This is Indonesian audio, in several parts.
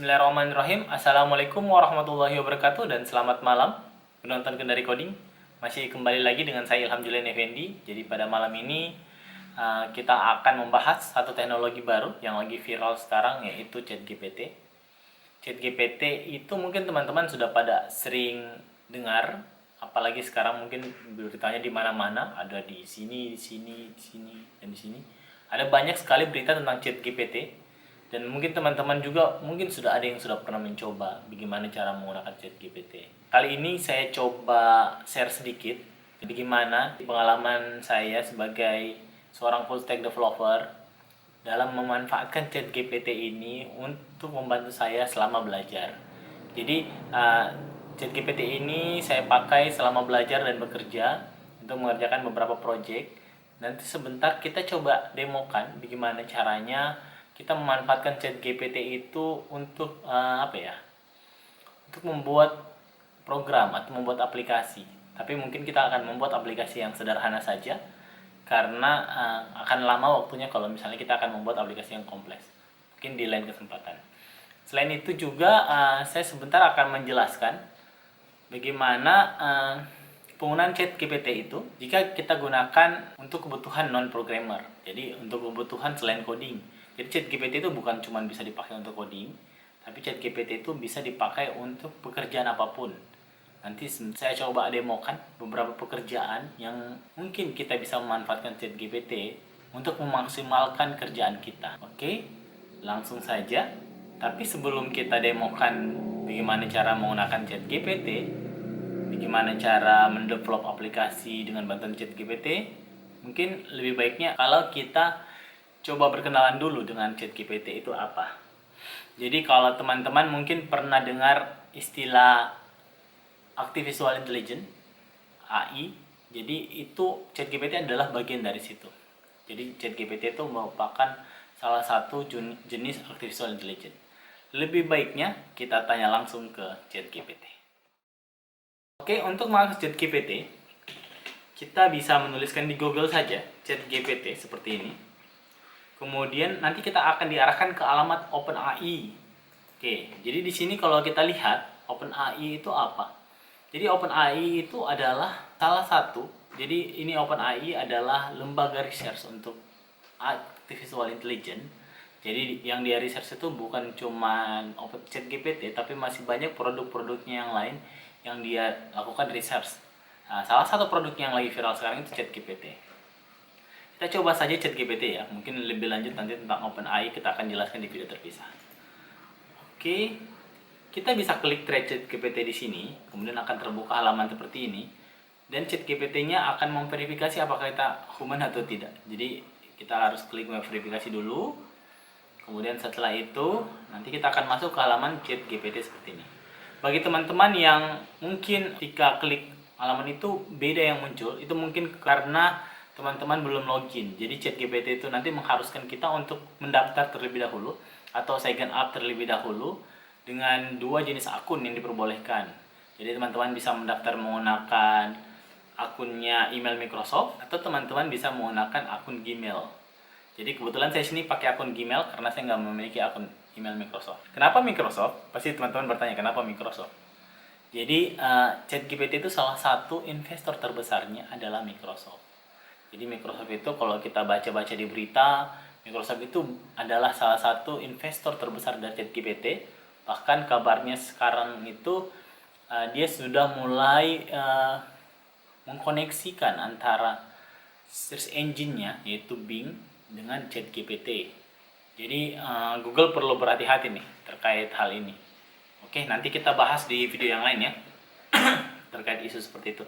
Bismillahirrahmanirrahim. Assalamualaikum warahmatullahi wabarakatuh dan selamat malam penonton Kendari Coding. Masih kembali lagi dengan saya Ilham Julian Effendi. Jadi pada malam ini kita akan membahas satu teknologi baru yang lagi viral sekarang, yaitu ChatGPT. ChatGPT itu mungkin teman-teman sudah pada sering dengar, apalagi sekarang mungkin beritanya di mana-mana, ada di sini, dan di sini. Ada banyak sekali berita tentang ChatGPT. Dan mungkin teman-teman juga mungkin sudah ada yang sudah pernah mencoba bagaimana cara menggunakan ChatGPT. Kali ini saya coba share sedikit bagaimana pengalaman saya sebagai seorang full stack developer dalam memanfaatkan ChatGPT ini untuk membantu saya selama belajar. Jadi ChatGPT ini saya pakai selama belajar dan bekerja untuk mengerjakan beberapa project. Nanti sebentar kita coba demokan bagaimana caranya kita memanfaatkan ChatGPT itu untuk untuk membuat program atau membuat aplikasi. Tapi mungkin kita akan membuat aplikasi yang sederhana saja, karena akan lama waktunya kalau misalnya kita akan membuat aplikasi yang kompleks. Mungkin di lain kesempatan. Selain itu juga saya sebentar akan menjelaskan bagaimana penggunaan ChatGPT itu jika kita gunakan untuk kebutuhan non-programmer. Jadi untuk kebutuhan selain coding. Jadi ChatGPT itu bukan cuma bisa dipakai untuk coding, tapi ChatGPT itu bisa dipakai untuk pekerjaan apapun. Nanti saya coba demokan beberapa pekerjaan yang mungkin kita bisa memanfaatkan ChatGPT untuk memaksimalkan kerjaan kita. Oke, langsung saja. Tapi sebelum kita demokan bagaimana cara menggunakan ChatGPT, bagaimana cara mendevelop aplikasi dengan bantuan ChatGPT, mungkin lebih baiknya kalau kita coba berkenalan dulu dengan ChatGPT itu apa. Jadi kalau teman-teman mungkin pernah dengar istilah Artificial Intelligence, AI. Jadi itu ChatGPT adalah bagian dari situ. Jadi ChatGPT itu merupakan salah satu jenis Artificial Intelligence. Lebih baiknya kita tanya langsung ke ChatGPT. Oke, untuk mengakses ChatGPT, kita bisa menuliskan di Google saja ChatGPT seperti ini. Kemudian nanti kita akan diarahkan ke alamat OpenAI. Oke, jadi di sini kalau kita lihat OpenAI itu apa? Jadi OpenAI itu adalah salah satu. Jadi ini OpenAI adalah lembaga research untuk Artificial Intelligence. Jadi yang dia research itu bukan cuma ChatGPT, tapi masih banyak produk-produknya yang lain yang dia lakukan research. Nah, salah satu produk yang lagi viral sekarang itu ChatGPT. Kita coba saja ChatGPT ya. Mungkin lebih lanjut nanti tentang OpenAI kita akan jelaskan di video terpisah. Oke, kita bisa klik Try ChatGPT di sini, kemudian akan terbuka halaman seperti ini. Dan ChatGPT-nya akan memverifikasi apakah kita human atau tidak. Jadi kita harus klik verifikasi dulu. Kemudian setelah itu nanti kita akan masuk ke halaman ChatGPT seperti ini. Bagi teman-teman yang mungkin ketika klik halaman itu beda yang muncul, itu mungkin karena teman-teman belum login. Jadi ChatGPT itu nanti mengharuskan kita untuk mendaftar terlebih dahulu atau sign up terlebih dahulu dengan dua jenis akun yang diperbolehkan. Jadi teman-teman bisa mendaftar menggunakan akunnya email Microsoft atau teman-teman bisa menggunakan akun Gmail. Jadi kebetulan saya sini pakai akun Gmail karena saya nggak memiliki akun email Microsoft. Kenapa Microsoft? Pasti teman-teman bertanya kenapa Microsoft. Jadi ChatGPT itu salah satu investor terbesarnya adalah Microsoft. Jadi Microsoft itu kalau kita baca-baca di berita, Microsoft itu adalah salah satu investor terbesar dari ChatGPT. Bahkan kabarnya sekarang itu dia sudah mulai mengkoneksikan antara search engine-nya yaitu Bing dengan ChatGPT. Jadi Google perlu berhati-hati nih terkait hal ini. Oke, nanti kita bahas di video yang lain ya terkait isu seperti itu.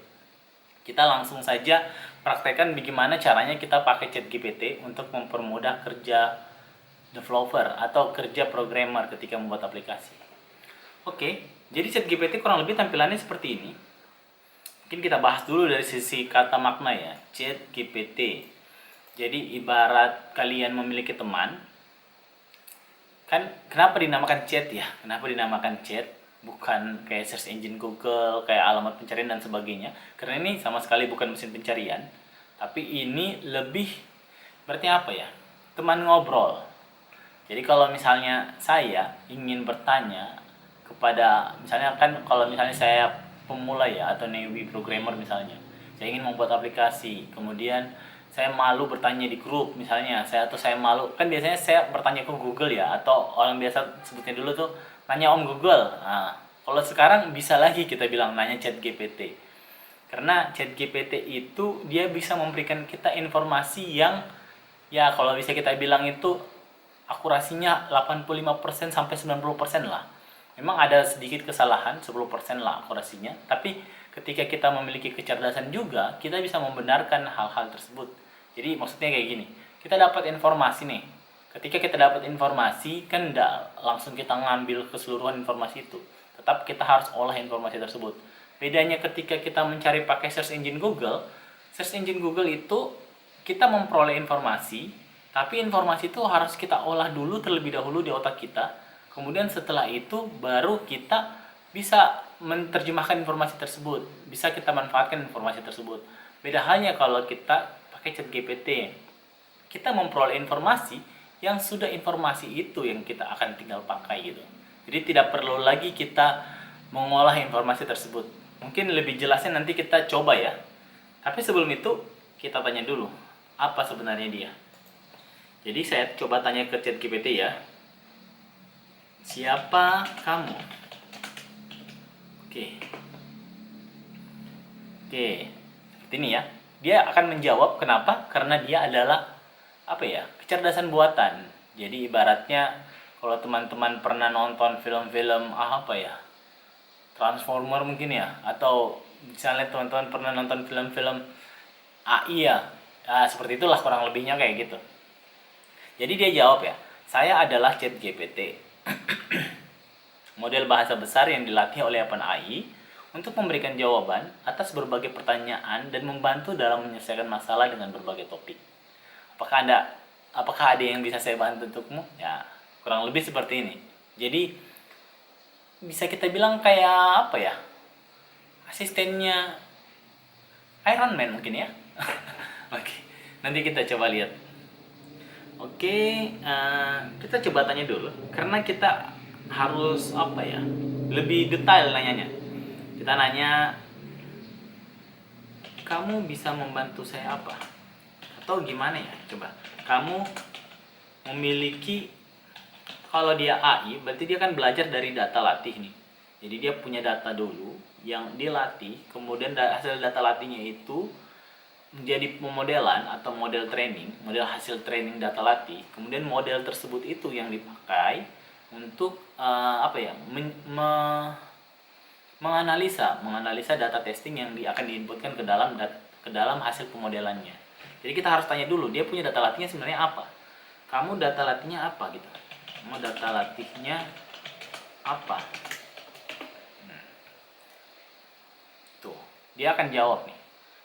Kita langsung saja praktekkan bagaimana caranya kita pakai ChatGPT untuk mempermudah kerja developer atau kerja programmer ketika membuat aplikasi. Oke, jadi ChatGPT kurang lebih tampilannya seperti ini. Mungkin kita bahas dulu dari sisi kata makna ya, ChatGPT. Jadi ibarat kalian memiliki teman, kan kenapa dinamakan chat ya? Kenapa dinamakan chat? Bukan kayak search engine Google, kayak alamat pencarian dan sebagainya. Karena ini sama sekali bukan mesin pencarian. Tapi ini lebih berarti apa ya? Teman ngobrol. Jadi kalau misalnya saya ingin bertanya kepada, misalnya kan kalau misalnya saya pemula ya atau newbie programmer misalnya, saya ingin membuat aplikasi, kemudian saya malu bertanya di grup misalnya, saya malu, kan biasanya saya bertanya ke Google ya, atau orang biasa sebutnya dulu tuh nanya Om Google. Nah, kalau sekarang bisa lagi kita bilang nanya Chat GPT. Karena Chat GPT itu dia bisa memberikan kita informasi yang, ya kalau bisa kita bilang itu akurasinya 85% sampai 90% lah. Memang ada sedikit kesalahan, 10% lah akurasinya, tapi ketika kita memiliki kecerdasan juga, kita bisa membenarkan hal-hal tersebut. Jadi maksudnya kayak gini, kita dapat informasi nih. Ketika kita dapat informasi, kan tidak langsung kita ngambil keseluruhan informasi itu. Tetap kita harus olah informasi tersebut. Bedanya ketika kita mencari pakai search engine Google itu kita memperoleh informasi, tapi informasi itu harus kita olah dulu terlebih dahulu di otak kita. Kemudian setelah itu baru kita bisa menerjemahkan informasi tersebut, bisa kita manfaatkan informasi tersebut. Beda halnya kalau kita pakai Chat GPT, kita memperoleh informasi yang sudah informasi itu yang kita akan tinggal pakai gitu. Jadi tidak perlu lagi kita mengolah informasi tersebut. Mungkin lebih jelasnya nanti kita coba ya. Tapi sebelum itu kita tanya dulu apa sebenarnya dia. Jadi saya coba tanya ke Chat GPT ya. Siapa kamu? Oke. Seperti ini ya. Dia akan menjawab, kenapa? Karena dia adalah kecerdasan buatan. Jadi ibaratnya kalau teman-teman pernah nonton film-film Transformer mungkin ya, atau misalnya teman-teman pernah nonton film-film AI ya. Nah, seperti itulah kurang lebihnya kayak gitu. Jadi dia jawab ya, saya adalah Chat GPT. Model bahasa besar yang dilatih oleh OpenAI untuk memberikan jawaban atas berbagai pertanyaan dan membantu dalam menyelesaikan masalah dengan berbagai topik. Apakah ada yang bisa saya bantu untukmu? Ya, kurang lebih seperti ini. Jadi bisa kita bilang kayak asistennya Iron Man mungkin ya. Oke, nanti kita coba lihat. Oke, kita coba tanya dulu karena kita harus lebih detail nanyanya. Kita nanya, kamu bisa membantu saya apa? Atau gimana ya? Coba, kamu memiliki, kalau dia AI berarti dia kan belajar dari data latih nih. Jadi dia punya data dulu yang dilatih, kemudian hasil data latihnya itu menjadi pemodelan atau model hasil training data latih. Kemudian model tersebut itu yang dipakai untuk menganalisa data testing yang akan diinputkan ke dalam hasil pemodelannya. Jadi kita harus tanya dulu, dia punya data latihnya sebenarnya apa? Kamu data latihnya apa gitu? Kamu data latihnya apa? Tuh, dia akan jawab nih.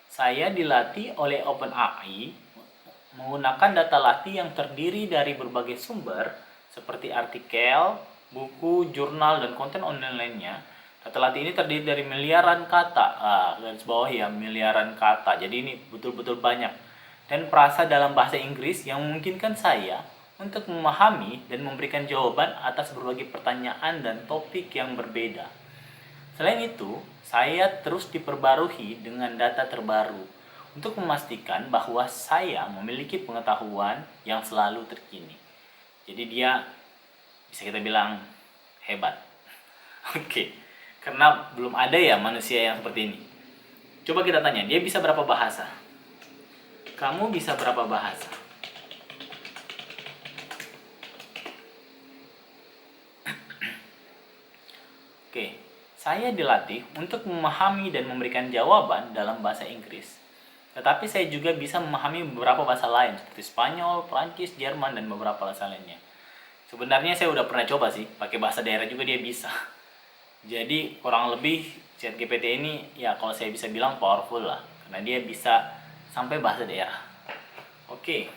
Saya dilatih oleh OpenAI menggunakan data latih yang terdiri dari berbagai sumber seperti artikel, buku, jurnal, dan konten online lainnya. Data latih ini terdiri dari miliaran kata, garis bawah ya, miliaran kata. Jadi ini betul-betul banyak. Dan perasa dalam bahasa Inggris yang memungkinkan saya untuk memahami dan memberikan jawaban atas berbagai pertanyaan dan topik yang berbeda. Selain itu, saya terus diperbarui dengan data terbaru untuk memastikan bahwa saya memiliki pengetahuan yang selalu terkini. Jadi dia bisa kita bilang hebat. Oke, karena belum ada ya manusia yang seperti ini. Coba kita tanya, dia bisa berapa bahasa? Kamu bisa berapa bahasa? Oke. Saya dilatih untuk memahami dan memberikan jawaban dalam bahasa Inggris. Tetapi saya juga bisa memahami beberapa bahasa lain seperti Spanyol, Prancis, Jerman, dan beberapa bahasa lainnya. Sebenarnya saya udah pernah coba sih, pakai bahasa daerah juga dia bisa. Jadi kurang lebih ChatGPT ini ya kalau saya bisa bilang powerful lah, karena dia bisa sampai bahasa daerah. Oke,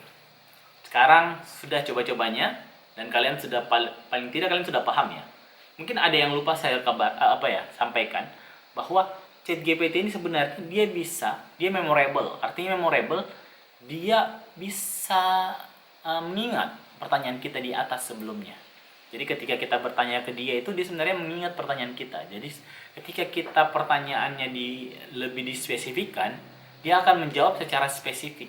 sekarang sudah coba-cobanya dan kalian sudah paling tidak kalian sudah paham ya. Mungkin ada yang lupa saya sampaikan bahwa ChatGPT ini sebenarnya dia memorable. Artinya memorable, dia bisa mengingat pertanyaan kita di atas sebelumnya. Jadi ketika kita bertanya ke dia itu dia sebenarnya mengingat pertanyaan kita. Jadi ketika kita pertanyaannya lebih dispesifikkan, dia akan menjawab secara spesifik.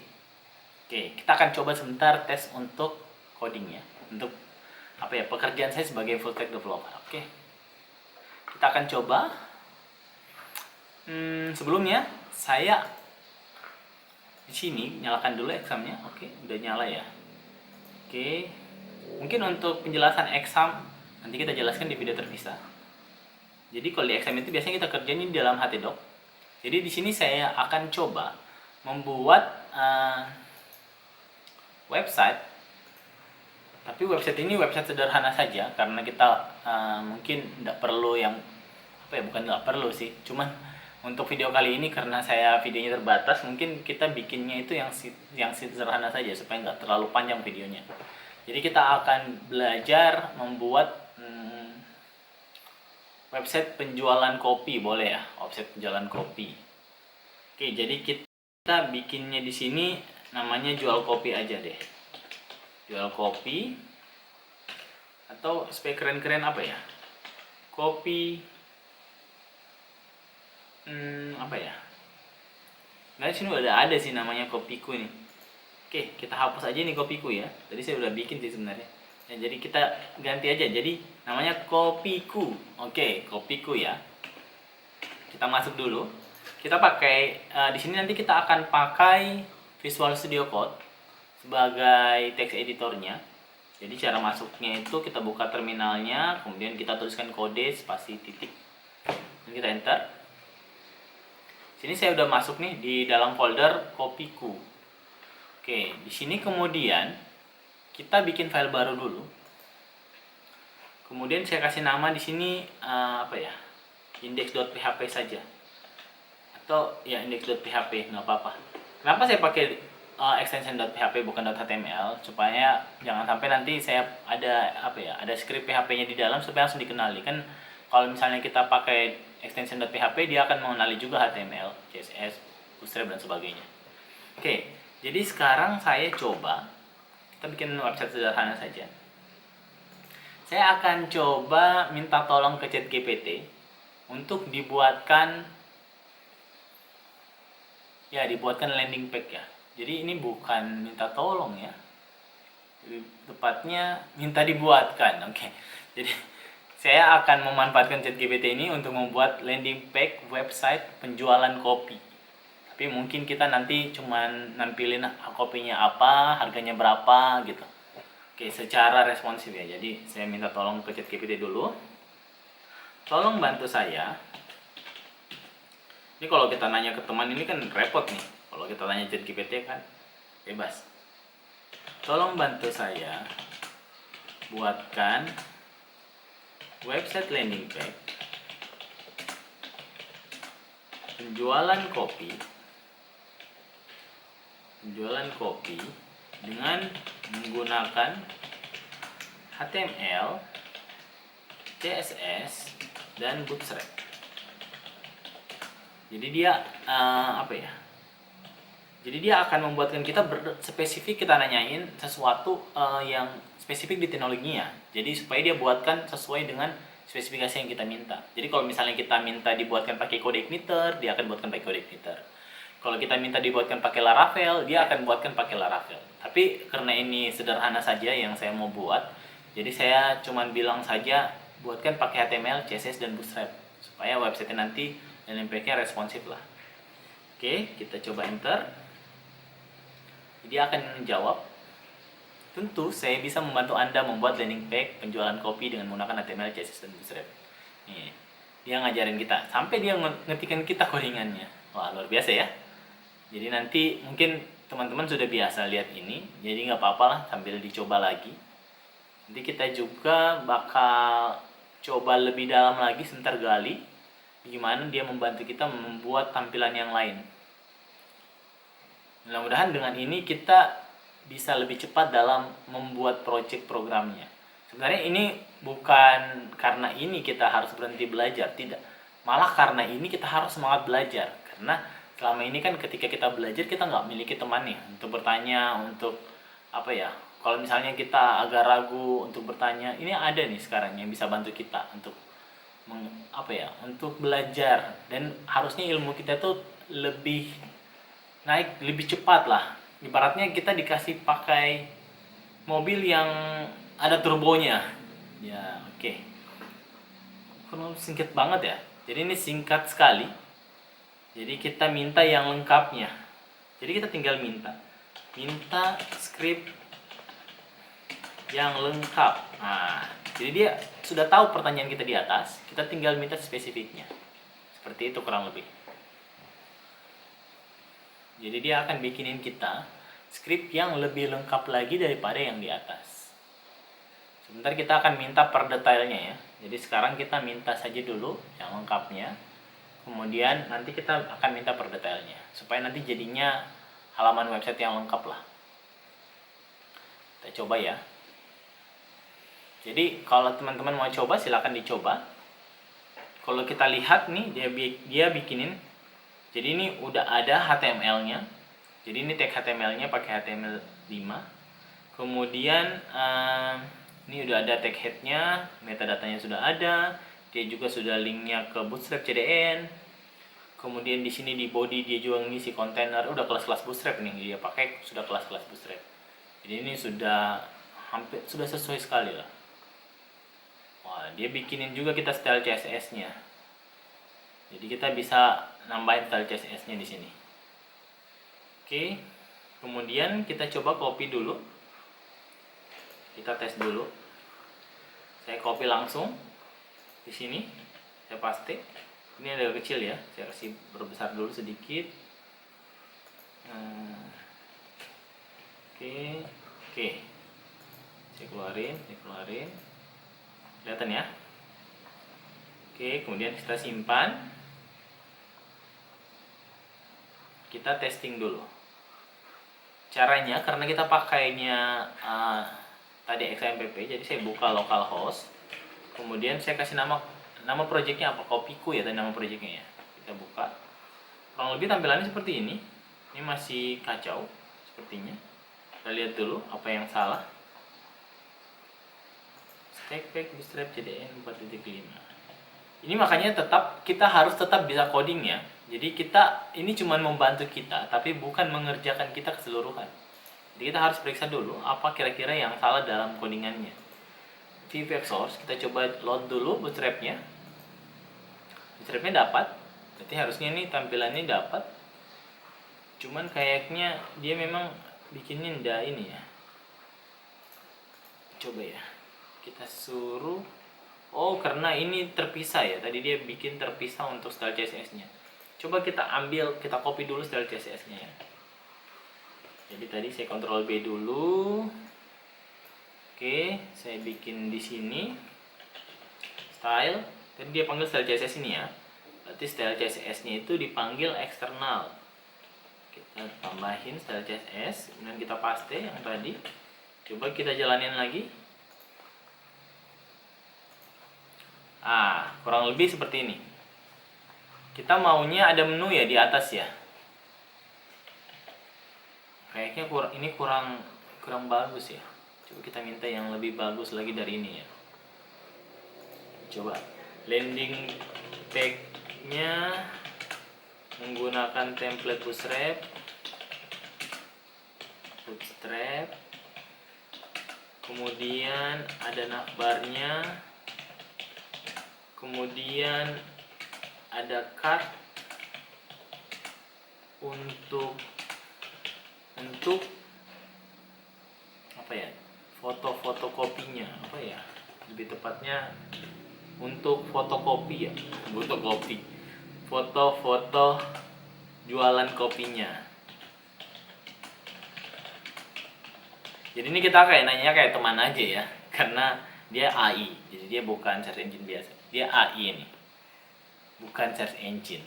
Oke, kita akan coba sebentar tes untuk codingnya, untuk pekerjaan saya sebagai full stack developer. Oke, kita akan coba. Sebelumnya saya di sini nyalakan dulu examnya. Oke, udah nyala ya. Oke, mungkin untuk penjelasan exam nanti kita jelaskan di video terpisah. Jadi kalau di exam itu biasanya kita kerjain di dalam htdoc. Jadi di sini saya akan coba membuat website. Tapi website ini website sederhana saja karena kita mungkin tidak perlu yang bukan nggak perlu sih, cuman untuk video kali ini karena saya videonya terbatas, mungkin kita bikinnya itu yang sederhana saja supaya nggak terlalu panjang videonya. Jadi kita akan belajar membuat website penjualan kopi, boleh ya, website penjualan kopi. Oke, jadi kita bikinnya di sini namanya jual kopi aja deh. Jual kopi, atau supaya keren-keren kopi Nah, di sini udah ada sih namanya kopiku nih. Oke, kita hapus aja nih kopiku ya. Tadi saya udah bikin sih sebenarnya. Ya, jadi kita ganti aja. Jadi namanya kopiku. Oke, kopiku ya. Kita masuk dulu. Kita pakai di sini nanti kita akan pakai Visual Studio Code sebagai text editornya. Jadi cara masuknya itu kita buka terminalnya, kemudian kita tuliskan kode spasi titik, dan kita enter. Sini saya udah masuk nih di dalam folder kopiku. Oke, di sini kemudian kita bikin file baru dulu. Kemudian saya kasih nama di sini index.php saja. Atau ya index.php, nggak apa-apa. Kenapa saya pakai extension .php bukan .html? Supaya jangan sampai nanti saya ada script PHP-nya di dalam supaya langsung dikenali. Kan kalau misalnya kita pakai extension .php, dia akan mengenali juga HTML, CSS, Bootstrap dan sebagainya. Oke, jadi sekarang saya coba kita bikin website sederhana saja. Saya akan coba minta tolong ke ChatGPT untuk dibuatkan landing page ya. Jadi ini bukan minta tolong ya, tepatnya minta dibuatkan. Oke, jadi saya akan memanfaatkan ChatGPT ini untuk membuat landing page website penjualan kopi. Tapi mungkin kita nanti cuman nampilin kopinya apa, harganya berapa gitu. Oke, secara responsif ya. Jadi saya minta tolong ke ChatGPT dulu. Tolong bantu saya. Ini kalau kita nanya ke teman ini kan repot nih. Kalau kita tanya ChatGPT kan bebas. Tolong bantu saya buatkan website landing page penjualan kopi dengan menggunakan HTML, CSS, dan Bootstrap. Jadi dia Jadi dia akan membuatkan kita spesifik, kita nanyain sesuatu yang spesifik di teknologinya. Jadi supaya dia buatkan sesuai dengan spesifikasi yang kita minta. Jadi kalau misalnya kita minta dibuatkan pakai kode igniter, dia akan buatkan pakai kode igniter. Kalau kita minta dibuatkan pakai Laravel, dia akan buatkan pakai Laravel. Tapi karena ini sederhana saja yang saya mau buat, jadi saya cuman bilang saja buatkan pakai HTML, CSS, dan Bootstrap supaya website nanti landing page-nya responsif lah. Oke, kita coba enter. Dia akan menjawab, tentu saya bisa membantu Anda membuat landing page penjualan kopi dengan menggunakan HTML, CSS, dan Bootstrap. Nih, dia ngajarin kita, sampai dia ngetikan kita codingannya. Wah, luar biasa ya. Jadi nanti mungkin teman-teman sudah biasa lihat ini, jadi nggak apa-apa lah sambil dicoba lagi. Nanti kita juga bakal coba lebih dalam lagi, sebentar gali gimana dia membantu kita membuat tampilan yang lain. Mudah-mudahan dengan ini kita bisa lebih cepat dalam membuat project programnya. Sebenarnya ini bukan karena ini kita harus berhenti belajar, tidak. Malah karena ini kita harus semangat belajar. Karena selama ini kan ketika kita belajar kita nggak memiliki teman nih untuk bertanya, untuk kalau misalnya kita agak ragu untuk bertanya, ini ada nih sekarang yang bisa bantu kita untuk untuk belajar, dan harusnya ilmu kita tuh lebih naik, lebih cepat lah. Ibaratnya kita dikasih pakai mobil yang ada turbonya. Ya, oke. Singkat banget ya. Jadi ini singkat sekali. Jadi kita minta yang lengkapnya. Jadi kita tinggal minta script yang lengkap. Nah, jadi dia sudah tahu pertanyaan kita di atas, kita tinggal minta spesifiknya. Seperti itu kurang lebih. Jadi dia akan bikinin kita script yang lebih lengkap lagi daripada yang di atas. Sebentar kita akan minta per detailnya ya. Jadi sekarang kita minta saja dulu yang lengkapnya. Kemudian nanti kita akan minta per detailnya, supaya nanti jadinya halaman website yang lengkap lah. Kita coba ya. Jadi kalau teman-teman mau coba, silahkan dicoba. Kalau kita lihat nih, dia bikinin. Jadi ini udah ada HTML-nya. Jadi ini tag HTML-nya pakai HTML5. Kemudian ini udah ada tag head-nya, metadatanya sudah ada. Dia juga sudah linknya ke Bootstrap CDN. Kemudian di sini di body dia juga ngisi kontainer, udah kelas-kelas Bootstrap nih dia pakai, sudah kelas-kelas Bootstrap. Jadi ini sudah sudah sesuai sekali lah. Wah, dia bikinin juga kita style CSS-nya. Jadi kita bisa nambahin style CSS-nya di sini. Oke. Kemudian kita coba copy dulu. Kita tes dulu. Saya copy langsung di sini, saya paste. Ini agak kecil ya, saya kasih berbesar dulu sedikit. Oke. Saya keluarin. Kelihatan ya. Oke, kemudian kita simpan. Kita testing dulu. Caranya, karena kita pakainya tadi XAMPP, jadi saya buka localhost. Kemudian saya kasih nama projectnya apa, kopiku ya tadi nama projectnya ya. Kita buka. Kurang lebih tampilannya seperti ini. Ini masih kacau sepertinya. Kita lihat dulu apa yang salah. Stack pack Bootstrap CDN 4.5. Ini makanya kita harus tetap bisa coding ya. Jadi ini cuma membantu kita, tapi bukan mengerjakan kita keseluruhan. Jadi kita harus periksa dulu apa kira-kira yang salah dalam codingannya. VFX source, kita coba load dulu Bootstrap-nya. Bootstrap-nya dapat, berarti harusnya ini tampilannya dapat. Cuman kayaknya dia memang bikinin ini ya. Coba ya, kita suruh. Oh, karena ini terpisah ya. Tadi dia bikin terpisah untuk style CSS-nya. Coba kita copy dulu style CSS-nya ya. Jadi tadi saya Ctrl B dulu. Oke, saya bikin di sini style. Tadi dia panggil style CSS ini ya. Berarti style CSS-nya itu dipanggil eksternal. Kita tambahin style CSS, kemudian kita paste yang tadi. Coba kita jalanin lagi. Kurang lebih seperti ini. Kita maunya ada menu ya di atas ya. Kayaknya kurang bagus ya. Coba kita minta yang lebih bagus lagi dari ini ya. Coba landing page-nya menggunakan template Bootstrap. Kemudian ada navbarnya. Kemudian ada card untuk apa ya, foto kopinya apa ya, lebih tepatnya untuk fotokopi ya, foto jualan kopinya. Jadi ini kita nanya kayak teman aja ya, karena dia AI, jadi dia bukan search engine biasa, dia AI ini, bukan search engine.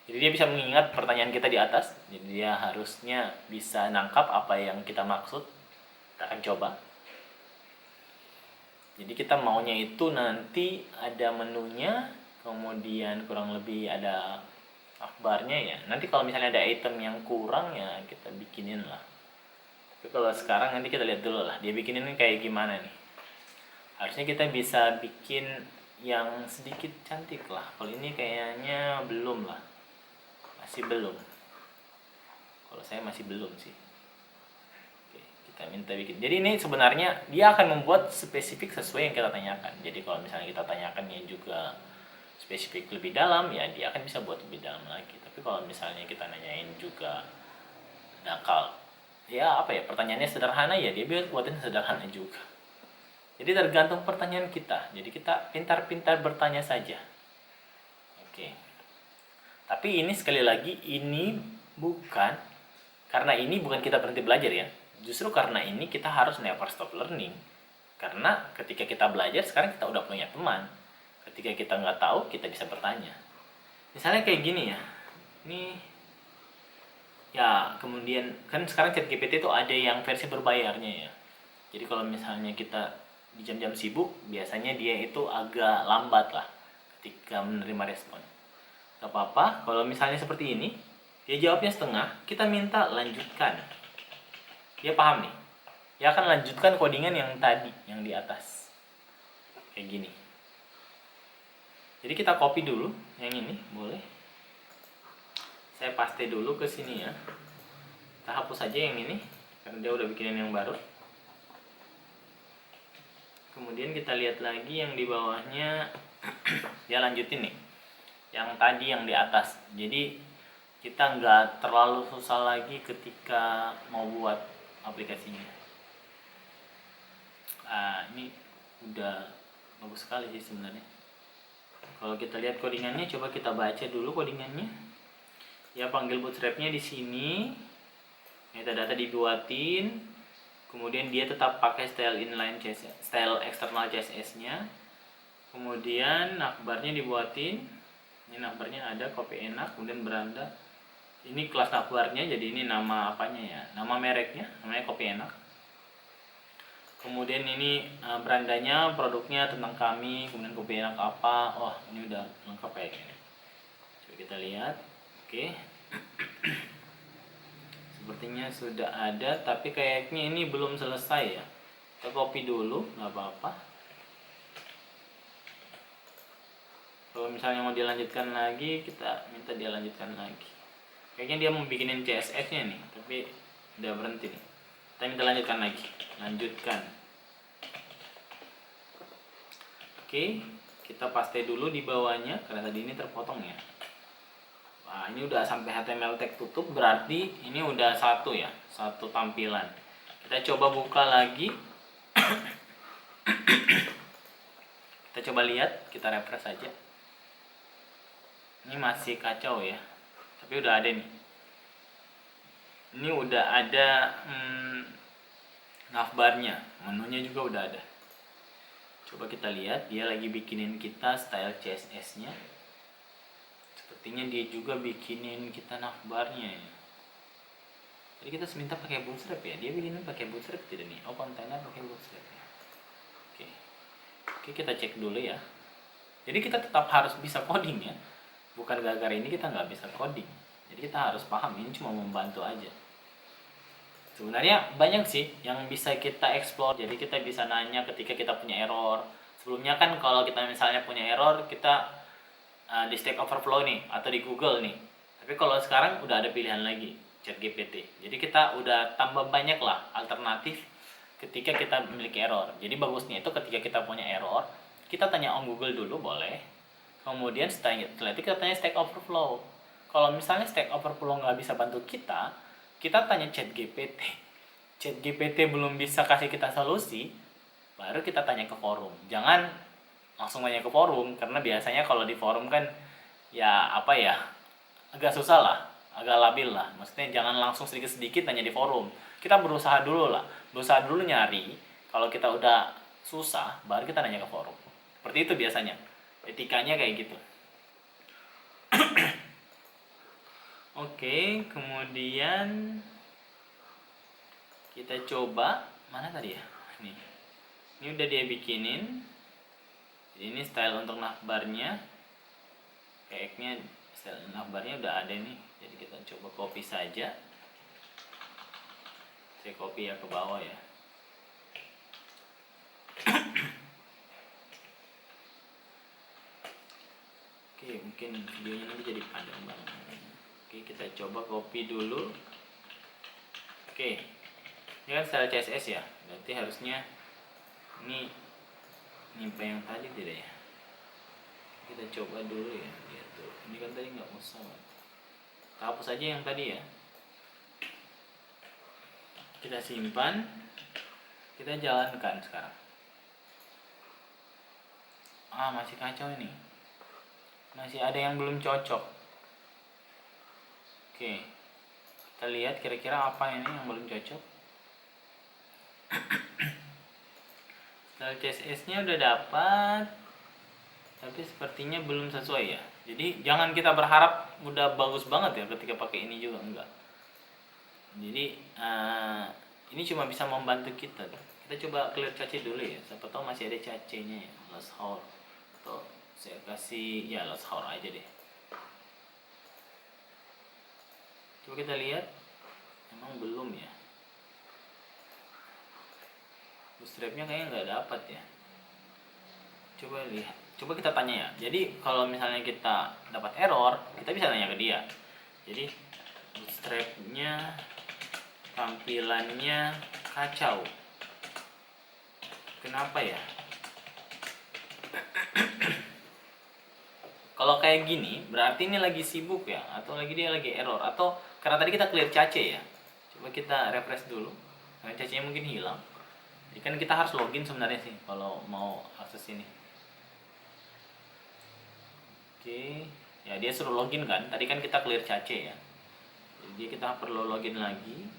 Jadi dia bisa mengingat pertanyaan kita di atas. Jadi dia harusnya bisa nangkap apa yang kita maksud. Kita akan coba. Jadi kita maunya itu nanti ada menunya, kemudian kurang lebih ada akhbarnya ya. Nanti kalau misalnya ada item yang kurang ya kita bikinin lah. Tapi kalau sekarang nanti kita lihat dulu lah dia bikin ini kayak gimana nih. Harusnya kita bisa bikin yang sedikit cantik lah. Kalau ini kayaknya belum lah, masih belum. Kalau saya masih belum sih. Oke, kita minta bikin. Jadi ini sebenarnya dia akan membuat spesifik sesuai yang kita tanyakan. Jadi kalau misalnya kita tanyakannya juga spesifik lebih dalam, ya dia akan bisa buat lebih dalam lagi. Tapi kalau misalnya kita nanyain juga dangkal, ya apa ya, pertanyaannya sederhana, ya dia buatin sederhana juga. Jadi tergantung pertanyaan kita. Jadi kita pintar-pintar bertanya saja. Oke. Tapi ini sekali lagi, ini bukan, karena ini bukan kita berhenti belajar ya. Justru karena ini kita harus never stop learning. Karena ketika kita belajar, sekarang kita udah punya teman. Ketika kita nggak tahu, kita bisa bertanya. Misalnya kayak gini ya. Ini ya, kemudian kan sekarang ChatGPT itu ada yang versi berbayarnya ya. Jadi kalau misalnya kita di jam-jam sibuk, biasanya dia itu agak lambat lah ketika menerima respon. Gak apa-apa, kalau misalnya seperti ini, dia jawabnya setengah, kita minta lanjutkan. Dia paham nih. Dia akan lanjutkan codingan yang tadi, yang di atas. Kayak gini. Jadi kita copy dulu yang ini, boleh. Saya paste dulu ke sini ya. Kita hapus aja yang ini, karena dia udah bikinin yang baru. Kemudian kita lihat lagi yang di bawahnya, dia lanjutin nih yang tadi yang di atas. Jadi kita nggak terlalu susah lagi ketika mau buat aplikasinya. Ini udah bagus sekali sih sebenarnya. Kalau kita lihat codingannya, coba kita baca dulu codingannya. Ya, panggil bootstrapnya di sini, metadata dibuatin. Kemudian dia tetap pakai style inline CSS, style eksternal CSS-nya. Kemudian navbarnya dibuatin. Ini navbarnya ada, copy enak, kemudian beranda. Ini kelas navbarnya, jadi ini nama apanya ya? Nama mereknya, namanya copy enak. Kemudian ini berandanya, produknya tentang kami, kemudian copy enak apa? Wah, ini udah lengkap kayak gini. Coba kita lihat. Oke. Sepertinya sudah ada, tapi kayaknya ini belum selesai ya. Kita copy dulu, nggak apa-apa. Kalau misalnya mau dilanjutkan lagi, kita minta dia lanjutkan lagi. Kayaknya dia mau bikinin CSS-nya nih, tapi udah berhenti nih. Kita minta lanjutkan lagi. Lanjutkan. Oke, kita paste dulu di bawahnya, karena tadi ini terpotong ya. Nah, ini udah sampai HTML tag tutup, berarti ini udah satu ya, satu tampilan. Kita coba buka lagi. Kita coba lihat, kita refresh saja. Ini masih kacau ya, tapi udah ada nih. Ini udah ada navbarnya, menunya juga udah ada. Coba kita lihat, dia lagi bikinin kita style CSS-nya. Sepertinya dia juga bikinin kita navbarnya ya. Jadi kita minta pakai bootstrap ya. Dia bikinin pakai bootstrap tidak nih? Oh, kontainer pakai bootstrap ya. Oke, kita cek dulu ya. Jadi kita tetap harus bisa coding ya. Bukan gara-gara ini kita nggak bisa coding. Jadi kita harus paham, ini cuma membantu aja. Sebenarnya banyak sih yang bisa kita explore. Jadi kita bisa nanya ketika kita punya error. Sebelumnya kan kalau kita misalnya punya error, kita di Stack Overflow nih atau di Google nih. Tapi kalau sekarang udah ada pilihan lagi, ChatGPT. Jadi kita udah tambah banyak lah alternatif ketika kita memiliki error. Jadi bagusnya itu ketika kita punya error, kita tanya Om Google dulu boleh. Kemudian setelah itu kita tanya Stack Overflow. Kalau misalnya Stack Overflow nggak bisa bantu kita tanya ChatGPT. ChatGPT belum bisa kasih kita solusi, baru kita tanya ke forum. Jangan langsung tanya ke forum, karena biasanya kalau di forum kan ya apa ya, agak susah lah, agak labil lah. Maksudnya jangan langsung sedikit-sedikit tanya di forum. Kita berusaha dulu lah, berusaha dulu nyari. Kalau kita udah susah, baru kita nanya ke forum. Seperti itu biasanya, etikanya kayak gitu. Oke, kemudian kita coba, mana tadi ya? Ini udah dia bikinin. Ini style untuk navbarnya, kayaknya style navbarnya udah ada nih. Jadi kita coba copy saja. Saya copy ya ke bawah ya. Oke, mungkin videonya nanti jadi panjang banget. Oke, kita coba copy dulu. Oke, ini kan style CSS ya, berarti harusnya ini nyimpen yang tadi tidak ya. Kita coba dulu ya, lihat tuh. Ini kan tadi nggak usah, kita hapus aja yang tadi ya. Kita simpan, kita jalankan sekarang. Masih kacau ini, masih ada yang belum cocok. Oke, kita lihat kira-kira apa ini yang belum cocok. Style CSS-nya udah dapat, tapi sepertinya belum sesuai ya. Jadi jangan kita berharap udah bagus banget ya ketika pakai ini juga, enggak. Jadi ini cuma bisa membantu kita. Kita coba clear cache dulu ya, siapa tahu masih ada cacenya ya, lost hour. Atau saya kasih ya lost hour aja deh. Coba kita lihat, emang belum ya. Bootstrapnya kayaknya nggak dapat ya. Coba lihat, coba kita tanya ya. Jadi kalau misalnya kita dapat error, kita bisa tanya ke dia. Jadi bootstrapnya tampilannya kacau, kenapa ya? Kalau kayak gini berarti ini lagi sibuk ya, atau dia lagi error, atau karena tadi kita clear cache ya. Coba kita refresh dnya karena cacenya mungkin hilang. Jadi kan kita harus login sebenarnya sih kalau mau akses ini. Oke, ya dia suruh login kan, tadi kan kita clear cache ya, jadi kita perlu login lagi.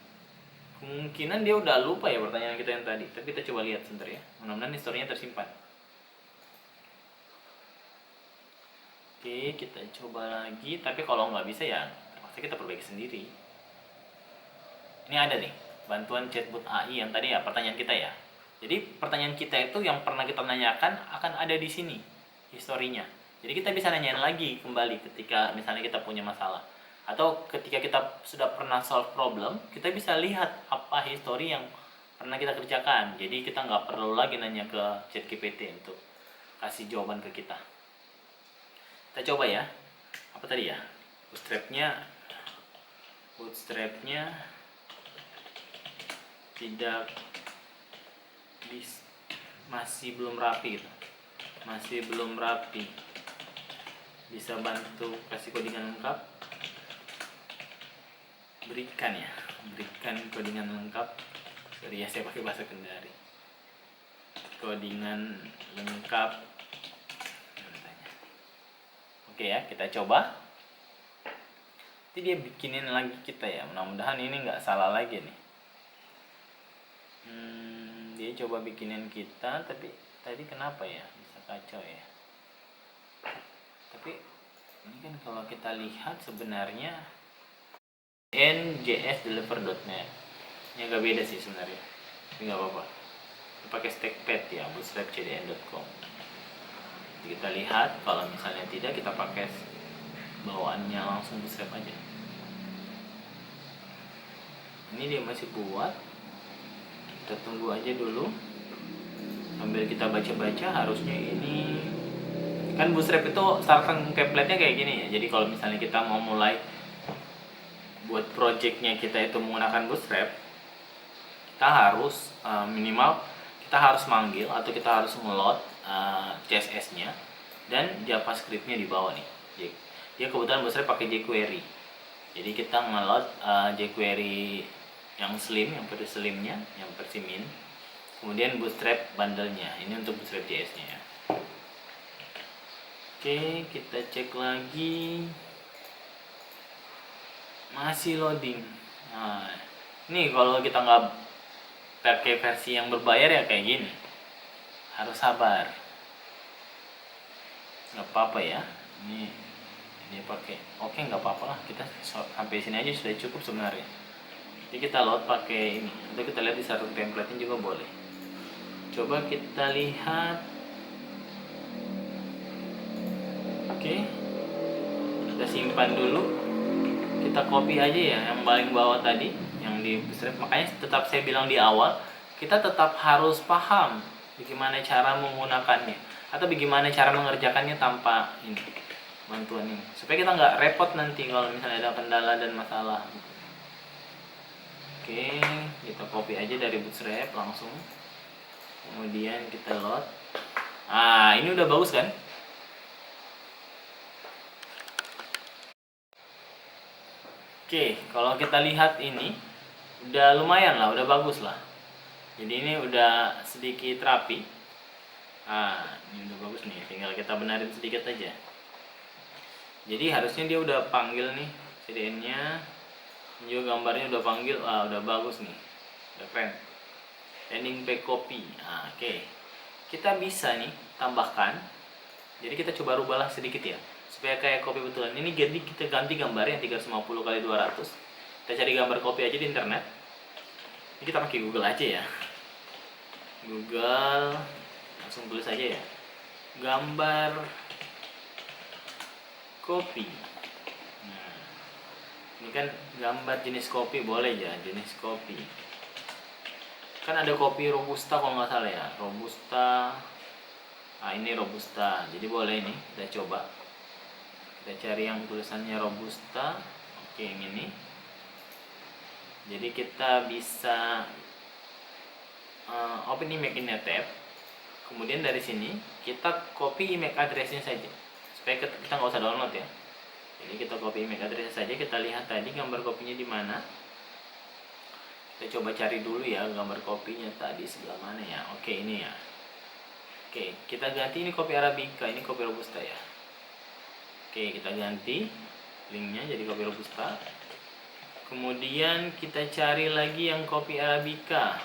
Kemungkinan dia udah lupa ya pertanyaan kita yang tadi, tapi kita coba lihat sebentar ya, mudah-mudahan historinya tersimpan. Oke, kita coba lagi, tapi kalau nggak bisa ya pasti kita perbaiki sendiri. Ini ada nih, bantuan chatbot AI yang tadi ya pertanyaan kita ya. Jadi pertanyaan kita itu yang pernah kita tanyakan akan ada di sini historinya. Jadi kita bisa nanyain lagi kembali ketika misalnya kita punya masalah. Atau ketika kita sudah pernah solve problem, kita bisa lihat apa history yang pernah kita kerjakan. Jadi kita nggak perlu lagi nanya ke ChatGPT untuk kasih jawaban ke kita. Kita coba ya, apa tadi ya, bootstrapnya tidak masih belum rapi gitu, masih belum rapi. Bisa bantu kasih codingan lengkap, berikan codingan lengkap. Sorry ya, saya pakai bahasa Kendari. Codingan lengkap. Oke ya, kita coba. Nanti dia bikinin lagi kita ya, mudah-mudahan ini nggak salah lagi nih. Dia coba bikinin kita, tapi tadi kenapa ya bisa kacau ya. Tapi ini kan kalau kita lihat sebenarnya njsdeveloper.net ini agak beda sih sebenarnya, tapi nggak apa-apa. Kita pakai stackpad ya, bootstrapcdn.com. Kita lihat kalau misalnya tidak, kita pakai bawaannya langsung bootstrap aja. Ini dia masih buat, kita tunggu aja dulu sambil kita baca-baca. Harusnya ini kan bootstrap itu starting template-nya kayak gini ya. Jadi kalau misalnya kita mau mulai buat projectnya kita itu menggunakan bootstrap, kita harus minimal kita harus manggil atau kita harus nge-load CSS-nya dan JavaScript-nya di bawah nih. Dia kebetulan bootstrap pakai jQuery. Jadi kita nge-load jQuery yang slim, yang versi slimnya, yang versi min. Kemudian bootstrap bundle-nya. Ini untuk bootstrap JS-nya ya. Oke, kita cek lagi. Masih loading. Nah, ini kalau kita nggak pakai versi yang berbayar ya kayak gini. Harus sabar. Nggak apa-apa ya. Ini dia pakai. Oke, nggak apa-apa lah. Kita sampai sini aja sudah cukup sebenarnya. Jadi kita load pakai ini. Atau kita lihat di satu template-nya juga boleh. Coba kita lihat. Oke, kita simpan dulu. Kita copy aja ya yang paling bawah tadi, yang di bootstrap. Makanya tetap saya bilang di awal, kita tetap harus paham bagaimana cara menggunakannya atau bagaimana cara mengerjakannya tanpa ini bantuan ini, supaya kita nggak repot nanti kalau misalnya ada kendala dan masalah. Oke, kita copy aja dari bootstrap langsung, kemudian kita load. Ini udah bagus kan? Oke, kalau kita lihat ini udah lumayan lah, udah bagus lah. Jadi ini udah sedikit rapi. Ini udah bagus nih, tinggal kita benerin sedikit aja. Jadi harusnya dia udah panggil nih CDN-nya, juga gambarnya udah panggil. Udah bagus nih, udah keren. Landing page copy. Oke. Kita bisa nih tambahkan. Jadi kita coba rubahlah sedikit ya, supaya kayak copy betulan. Ini jadi kita ganti gambar yang 350 kali 200. Kita cari gambar copy aja di internet. Ini kita pakai Google aja ya. Google, langsung tulis aja ya, gambar copy. Ini kan gambar jenis kopi, boleh ya, jenis kopi. Kan ada kopi robusta kalau nggak salah ya, robusta. Ini robusta, jadi boleh nih kita coba. Kita cari yang tulisannya robusta. Oke, yang ini. Jadi kita bisa open email in tab. Kemudian dari sini kita copy email address-nya saja, supaya kita nggak usah download ya. Jadi kita copy email address saja. Kita lihat tadi gambar kopinya di mana. Kita coba cari dulu ya gambar kopinya tadi sebelah mana ya. Oke, ini ya. Oke, kita ganti ini kopi arabica, ini kopi robusta ya. Oke, kita ganti linknya jadi kopi robusta. Kemudian kita cari lagi yang kopi arabica.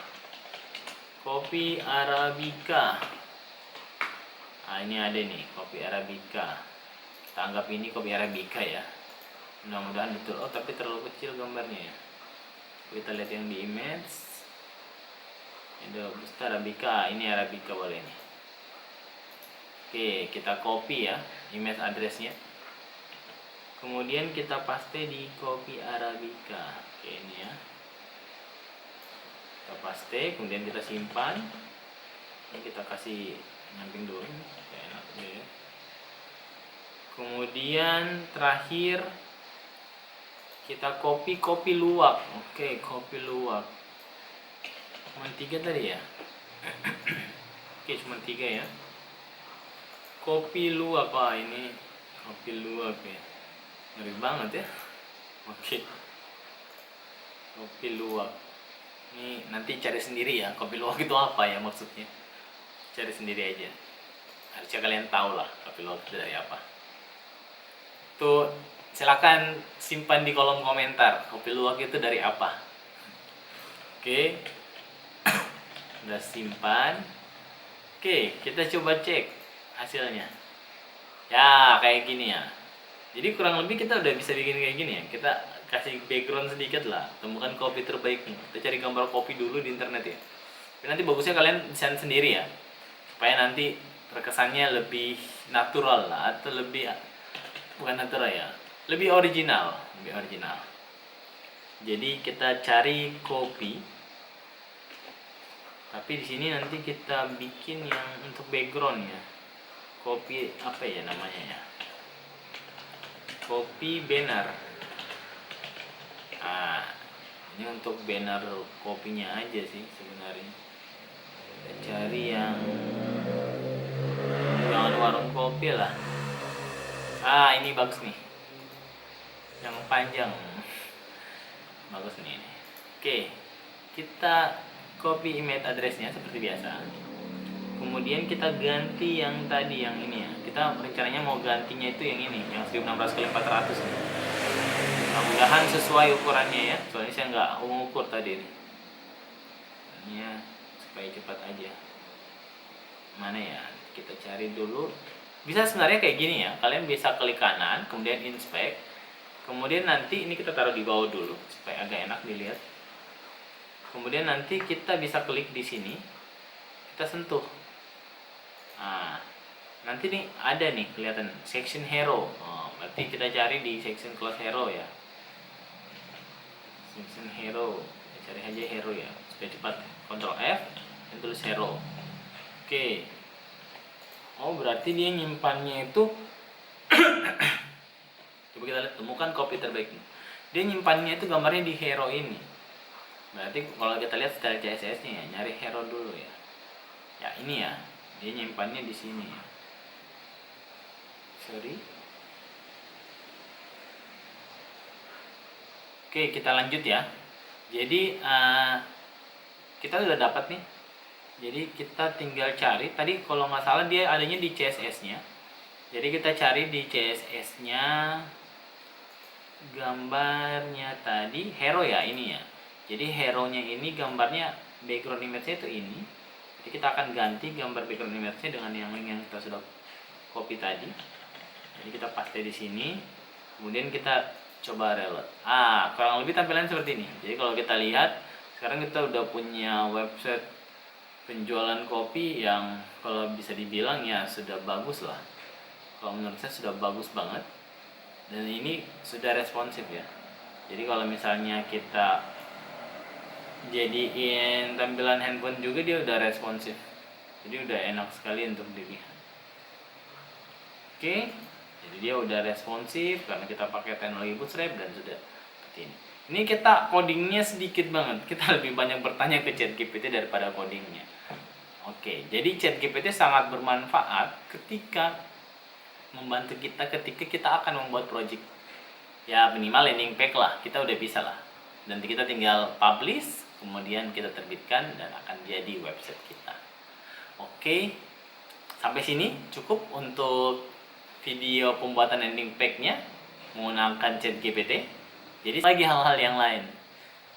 Kopi arabica. Ini ada nih kopi arabica. Kita anggap ini kopi arabica ya. Mudah-mudahan betul. Tapi terlalu kecil gambarnya ya. Kita lihat yang di image. Ini robusta arabica. Ini arabica boleh nih. Oke, kita copy ya image addressnya. Kemudian kita paste di kopi arabica. Oke, ini ya. Kita paste, kemudian kita simpan. Ini kita kasih nyamping dulu. Enak ya. Kemudian terakhir kita kopi luwak. Oke, kopi luwak. Cuma 3 tadi ya. Oke, cuma 3 ya. Kopi luwak. Ini kopi luwak ya. Ngeri banget ya. Oke. Kopi luwak. Ini nanti cari sendiri ya, kopi luwak itu apa ya maksudnya. Cari sendiri aja. Harusnya kalian tahu lah kopi luwak itu dari apa. Tuh, silakan simpan di kolom komentar. Kopi luwak itu dari apa. Oke. Udah simpan. Oke, kita coba cek hasilnya ya, kayak gini ya. Jadi kurang lebih kita udah bisa bikin kayak gini ya. Kita kasih background sedikit lah, temukan kopi terbaikmu. Kita cari gambar kopi dulu di internet ya. Tapi nanti bagusnya kalian desain sendiri ya, supaya nanti terkesannya lebih natural lah, atau lebih, bukan natural ya, lebih original. Jadi kita cari kopi, tapi di sini nanti kita bikin yang untuk background ya. Kopi apa ya namanya ya? Kopi banner. Ini untuk banner kopinya aja sih sebenarnya. Kita cari yang jangan warung kopi lah. Ini bagus nih. Yang panjang. Bagus nih. Oke. Kita copy email address-nya seperti biasa. Kemudian kita ganti yang tadi, yang ini ya. Kita rencananya mau gantinya itu yang ini, yang 1600 x 400 nih. Mudah-mudahan sesuai ukurannya ya. Soalnya saya nggak mengukur tadi nih. Ini ya, supaya cepat aja. Mana ya? Kita cari dulu. Bisa sebenarnya kayak gini ya. Kalian bisa klik kanan, kemudian inspect. Kemudian nanti ini kita taruh di bawah dulu supaya agak enak dilihat. Kemudian nanti kita bisa klik di sini. Kita sentuh. Nanti nih ada nih kelihatan section hero. Berarti kita cari di section class hero ya. mesin hero, cari aja hero ya supaya cepat. Ctrl F dan tulis hero. Oke. Oh, berarti dia nyimpannya itu coba kita lihat, temukan copy terbaiknya. Dia nyimpannya itu gambarnya di hero ini. Berarti kalau kita lihat style CSS-nya ya, nyari hero dulu ya. Ya ini ya, dia nyimpannya di sini ya. Sorry. Oke, kita lanjut ya. Jadi kita udah dapat nih. Jadi kita tinggal cari. Tadi kalau nggak salah dia adanya di CSS-nya. Jadi kita cari di CSS-nya gambarnya tadi hero ya, ini ya. Jadi hero-nya ini gambarnya background image-nya itu ini. Jadi kita akan ganti gambar background image-nya dengan yang kita sudah copy tadi. Jadi kita paste di sini. Kemudian kita coba reload. Kurang lebih tampilan seperti ini. Jadi kalau kita lihat sekarang kita udah punya website penjualan kopi yang kalau bisa dibilang ya sudah bagus lah. Kalau menurut saya sudah bagus banget. Dan ini sudah responsif ya. Jadi kalau misalnya kita jadiin tampilan handphone juga dia udah responsif. Jadi udah enak sekali untuk dilihat. Oke. Jadi dia udah responsif karena kita pakai teknologi Bootstrap dan sudah seperti ini. Ini kita codingnya sedikit banget. Kita lebih banyak bertanya ke ChatGPT daripada codingnya. Oke, jadi ChatGPT sangat bermanfaat ketika membantu kita ketika kita akan membuat project. Ya minimal landing page lah, kita udah bisa lah. Dan kita tinggal publish, kemudian kita terbitkan dan akan jadi website kita. Oke, sampai sini cukup untuk video pembuatan landing page-nya menggunakan ChatGPT. Jadi lagi hal-hal yang lain.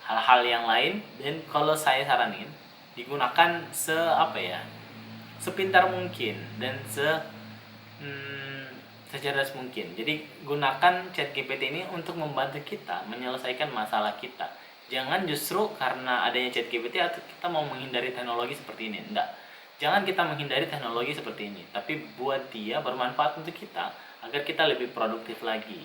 Hal-hal yang lain dan kalau saya saranin digunakan sepintar mungkin dan secerdas mungkin. Jadi gunakan ChatGPT ini untuk membantu kita menyelesaikan masalah kita. Jangan justru karena adanya ChatGPT atau kita mau menghindari teknologi seperti ini. Enggak. Jangan kita menghindari teknologi seperti ini, tapi buat dia bermanfaat untuk kita agar kita lebih produktif lagi.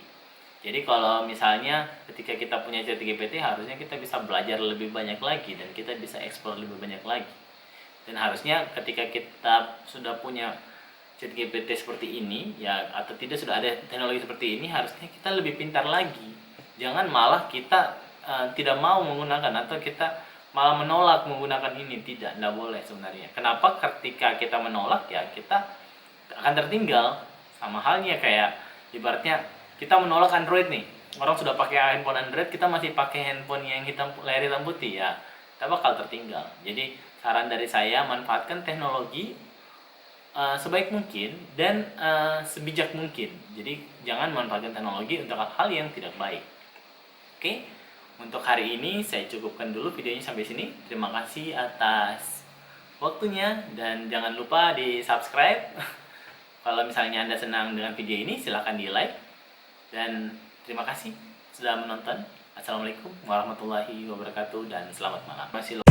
Jadi kalau misalnya ketika kita punya ChatGPT harusnya kita bisa belajar lebih banyak lagi dan kita bisa explore lebih banyak lagi. Dan harusnya ketika kita sudah punya ChatGPT seperti ini ya atau tidak sudah ada teknologi seperti ini, harusnya kita lebih pintar lagi. Jangan malah kita tidak mau menggunakan atau kita malah menolak menggunakan ini. Tidak boleh sebenarnya. Kenapa? Ketika kita menolak ya kita akan tertinggal. Sama halnya kayak ibaratnya kita menolak Android nih. Orang sudah pakai handphone Android, kita masih pakai handphone yang layar hitam putih ya. Kita bakal tertinggal. Jadi saran dari saya, manfaatkan teknologi sebaik mungkin dan sebijak mungkin. Jadi jangan manfaatkan teknologi untuk hal yang tidak baik. Oke, untuk hari ini saya cukupkan dulu videonya sampai sini. Terima kasih atas waktunya dan jangan lupa di subscribe. Kalau misalnya Anda senang dengan video ini silahkan di like. Dan terima kasih sudah menonton. Assalamualaikum warahmatullahi wabarakatuh dan selamat malam. Masih